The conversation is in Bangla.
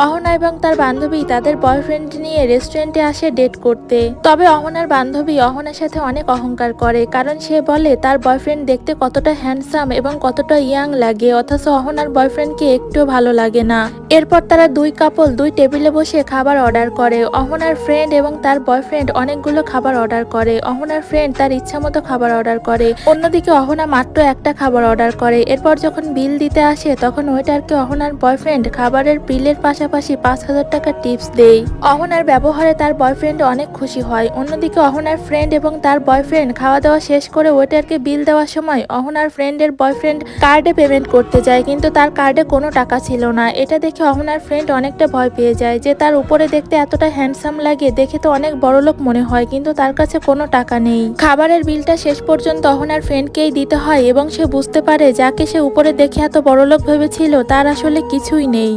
অহনা এবং তার বান্ধবী তাদের বয়ফ্রেন্ড নিয়ে রেস্টুরেন্টে আসে ডেট করতে। তবে অহনার বান্ধবী অহনার সাথে অনেক অহংকার করে, কারণ সে বলে তার বয়ফ্রেন্ড দেখতে কতটা হ্যান্ডসাম এবং কতটা ইয়াং লাগে, অথচ অহনার বয়ফ্রেন্ডকে একটুও ভালো লাগে না। এরপর তারা দুই কাপল দুই টেবিলে বসে খাবার অর্ডার করে। অহনার ফ্রেন্ড এবং তার বয়ফ্রেন্ড অনেকগুলো খাবার অর্ডার করে। অহনার ফ্রেন্ড তার ইচ্ছা মতো খাবার অর্ডার করে, অন্যদিকে অহনা মাত্র একটা খাবার অর্ডার করে। এরপর যখন বিল দিতে আসে তখন ওয়েটারকে অহনার বয়ফ্রেন্ড খাবারের বিলের পাশাপাশি 5,000 টাকা টিপস দেয়। অহনার ব্যবহারে তার বয়ফ্রেন্ড অনেক খুশি হয়। অন্যদিকে অহনার ফ্রেন্ড এবং তার বয়ফ্রেন্ড খাওয়া দাওয়া শেষ করে ওয়েটারকে বিল দেওয়ার সময় অহনার ফ্রেন্ডের বয়ফ্রেন্ড কার্ডে পেমেন্ট করতে যায়, কিন্তু তার কার্ডে কোনো টাকা ছিল না। এটা দেখে অহনার ফ্রেন্ড অনেকটা ভয় পেয়ে যায় যে তার উপরে দেখতে এতটা হ্যান্ডসাম লাগে, দেখে তো অনেক বড়লোক মনে হয়, কিন্তু তার কাছে কোনো টাকা নেই। খাবারের বিলটা শেষ পর্যন্ত অহনার ফ্রেন্ডকেই দিতে হয় এবং সে বুঝতে পারে যাকে সে উপরে দেখে এত বড়লোক ভেবেছিল তার আসলে কিছুই নেই।